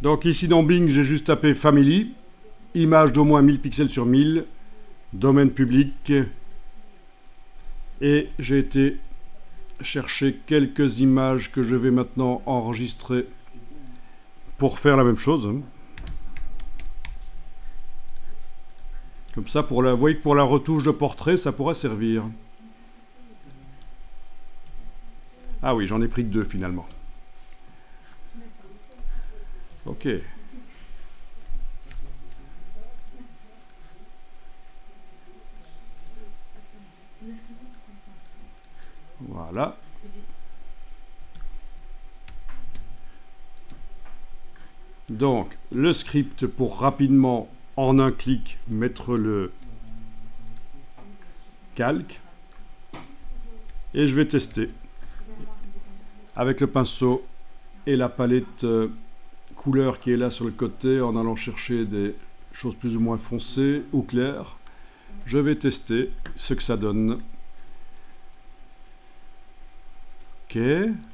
Donc ici dans Bing, j'ai juste tapé Family, image d'au moins 1000 pixels sur 1000, domaine public, et j'ai été chercher quelques images que je vais maintenant enregistrer pour faire la même chose. Comme ça, vous voyez que pour la retouche de portrait, ça pourrait servir. Ah oui, j'en ai pris que 2 finalement. Ok. Voilà. Donc, le script pour rapidement, en un clic, mettre le calque. Et je vais tester avec le pinceau et la palette couleur qui est là sur le côté, en allant chercher des choses plus ou moins foncées ou claires. Je vais tester ce que ça donne. Ok,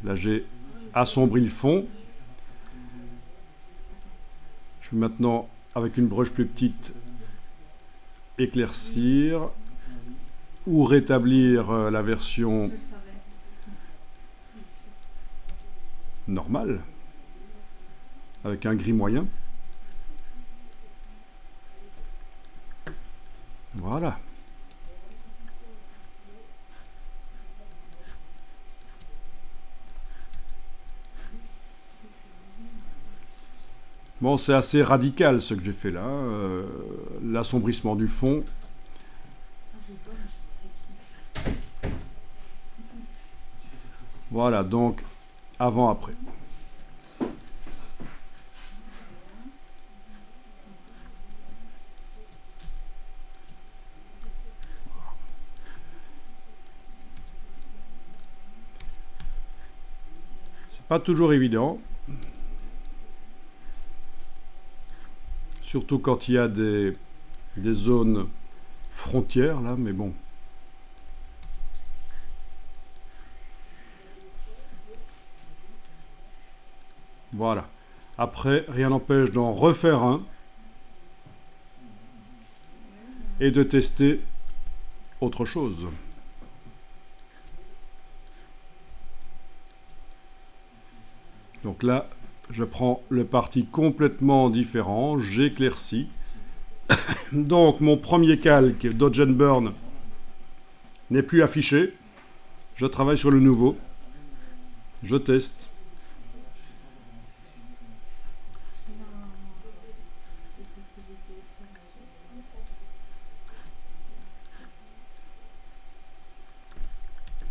là j'ai assombri le fond. Je vais maintenant, avec une broche plus petite, éclaircir ou rétablir la version normale avec un gris moyen. Voilà. Bon, c'est assez radical ce que j'ai fait là, l'assombrissement du fond. Voilà, donc avant-après. C'est pas toujours évident. Surtout quand il y a des zones frontières là, mais bon. Voilà. Après, rien n'empêche d'en refaire un et de tester autre chose. Donc là, je prends le parti complètement différent, j'éclaircis. Donc mon premier calque Dodge and Burn n'est plus affiché. Je travaille sur le nouveau. Je teste.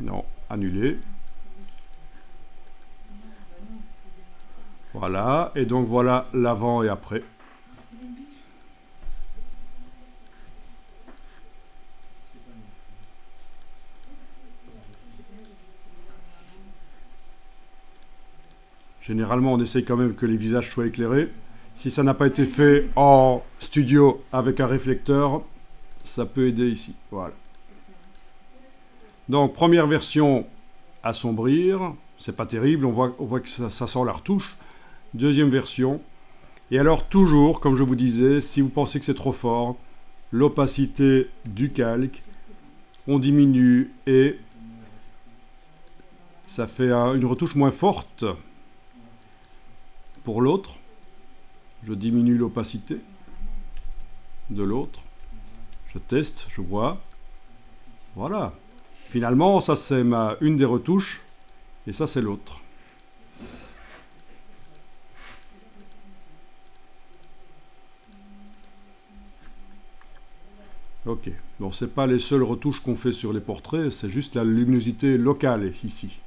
Non, annulé. Voilà, et donc voilà l'avant et après. Généralement, on essaye quand même que les visages soient éclairés. Si ça n'a pas été fait en studio avec un réflecteur, ça peut aider ici. Voilà. Donc, première version, assombrir. C'est pas terrible, on voit que ça sent la retouche. Deuxième version. Et alors, toujours, comme je vous disais, si vous pensez que c'est trop fort, l'opacité du calque, on diminue et ça fait une retouche moins forte. Pour l'autre, je diminue l'opacité de l'autre. Je teste, je vois. Voilà. Finalement, ça c'est une des retouches et ça c'est l'autre. Ok. Donc c'est pas les seules retouches qu'on fait sur les portraits, c'est juste la luminosité locale ici.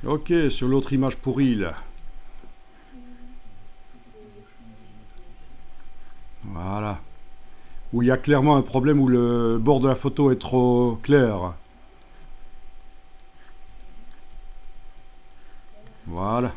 Ok, sur l'autre image pourrie là. Voilà. Où il y a clairement un problème où le bord de la photo est trop clair. Voilà.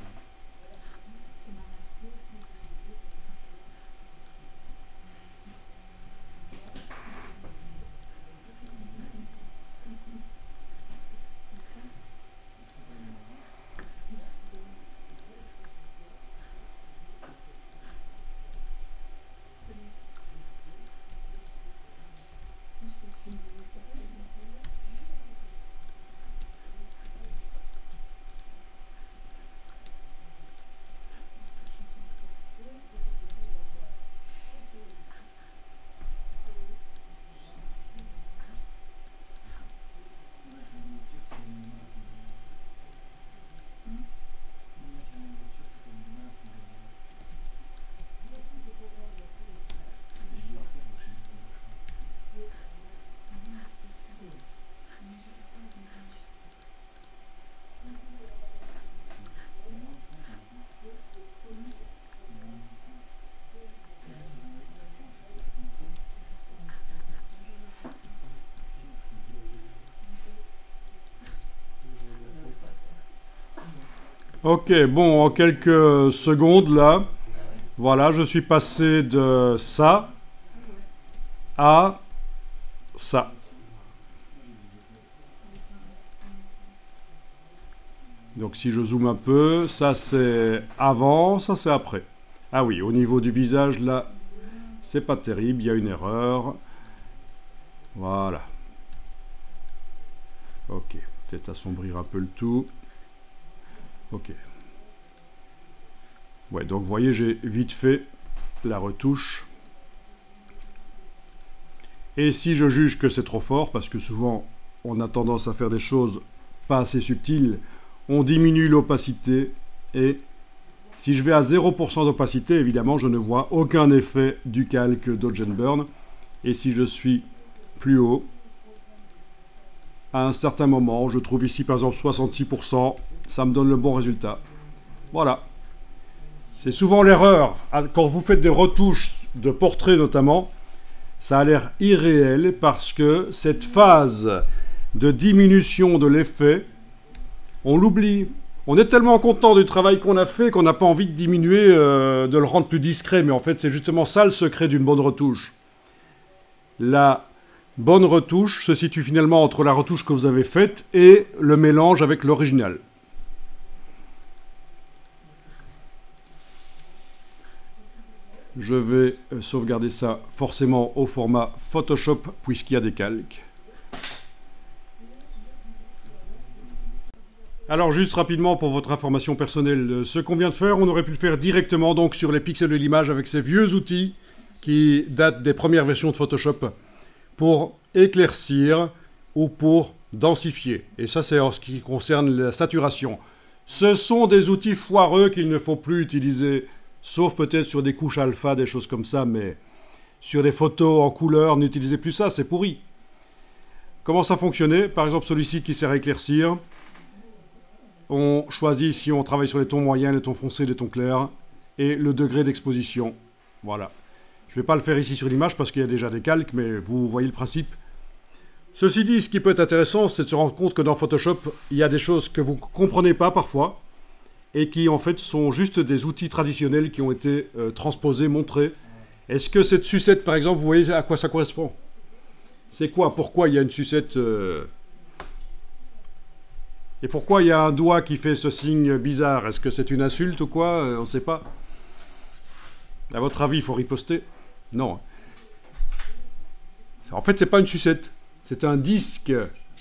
Ok, bon, en quelques secondes là, voilà, je suis passé de ça à ça. Donc si je zoome un peu, ça c'est avant, ça c'est après. Ah oui, au niveau du visage là, c'est pas terrible, il y a une erreur. Voilà. Ok, peut-être assombrir un peu le tout. Ok. Ouais, donc vous voyez, j'ai vite fait la retouche. Et si je juge que c'est trop fort, parce que souvent on a tendance à faire des choses pas assez subtiles, on diminue l'opacité. Et si je vais à 0% d'opacité, évidemment, je ne vois aucun effet du calque Dodge & Burn. Et si je suis plus haut, à un certain moment, je trouve ici par exemple 66%, ça me donne le bon résultat. Voilà. C'est souvent l'erreur. Quand vous faites des retouches de portraits notamment, ça a l'air irréel parce que cette phase de diminution de l'effet, on l'oublie. On est tellement content du travail qu'on a fait qu'on n'a pas envie de diminuer, de le rendre plus discret. Mais en fait, c'est justement ça le secret d'une bonne retouche. La bonne retouche se situe finalement entre la retouche que vous avez faite et le mélange avec l'original. Je vais sauvegarder ça forcément au format Photoshop puisqu'il y a des calques. Alors juste rapidement pour votre information personnelle, ce qu'on vient de faire, on aurait pu le faire directement donc sur les pixels de l'image avec ces vieux outils qui datent des premières versions de Photoshop pour éclaircir ou pour densifier. Et ça c'est en ce qui concerne la saturation. Ce sont des outils foireux qu'il ne faut plus utiliser, sauf peut-être sur des couches alpha, des choses comme ça, mais sur des photos en couleur, n'utilisez plus ça, c'est pourri. Comment ça fonctionnait? Par exemple celui-ci qui sert à éclaircir. On choisit si on travaille sur les tons moyens, les tons foncés, les tons clairs, et le degré d'exposition. Voilà. Je ne vais pas le faire ici sur l'image parce qu'il y a déjà des calques, mais vous voyez le principe. Ceci dit, ce qui peut être intéressant, c'est de se rendre compte que dans Photoshop, il y a des choses que vous ne comprenez pas parfois, et qui en fait sont juste des outils traditionnels qui ont été transposés, montrés. Est-ce que cette sucette, par exemple, vous voyez à quoi ça correspond? C'est quoi? Pourquoi il y a une sucette Et pourquoi il y a un doigt qui fait ce signe bizarre? Est-ce que c'est une insulte ou quoi? On ne sait pas. À votre avis, il faut riposter? Non. En fait, c'est pas une sucette. C'est un disque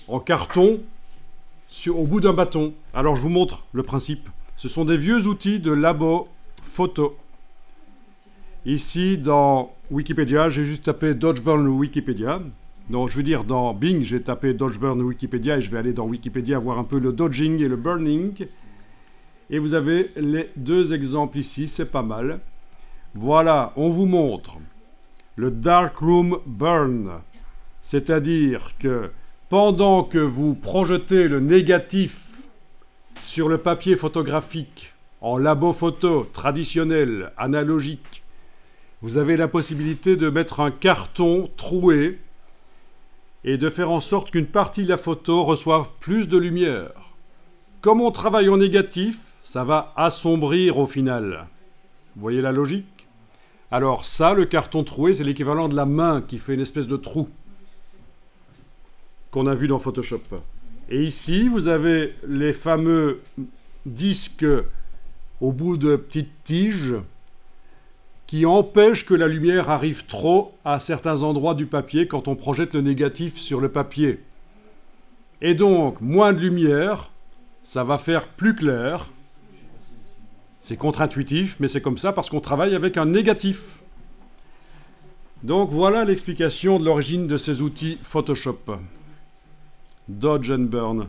en carton au bout d'un bâton. Alors, je vous montre le principe. Ce sont des vieux outils de labo photo. Ici, dans Wikipédia, j'ai juste tapé Dodge Burn Wikipédia. Donc, je veux dire, dans Bing, j'ai tapé Dodge Burn Wikipédia et je vais aller dans Wikipédia voir un peu le dodging et le burning. Et vous avez les deux exemples ici, c'est pas mal. Voilà, on vous montre le Darkroom Burn. C'est-à-dire que pendant que vous projetez le négatif sur le papier photographique en labo photo traditionnel, analogique, vous avez la possibilité de mettre un carton troué et de faire en sorte qu'une partie de la photo reçoive plus de lumière. Comme on travaille en négatif, ça va assombrir au final. Vous voyez la logique? Alors ça, le carton troué, c'est l'équivalent de la main qui fait une espèce de trou qu'on a vu dans Photoshop. Et ici, vous avez les fameux disques au bout de petites tiges qui empêche que la lumière arrive trop à certains endroits du papier quand on projette le négatif sur le papier. Et donc, moins de lumière, ça va faire plus clair. C'est contre-intuitif, mais c'est comme ça parce qu'on travaille avec un négatif. Donc voilà l'explication de l'origine de ces outils Photoshop. Dodge & Burn.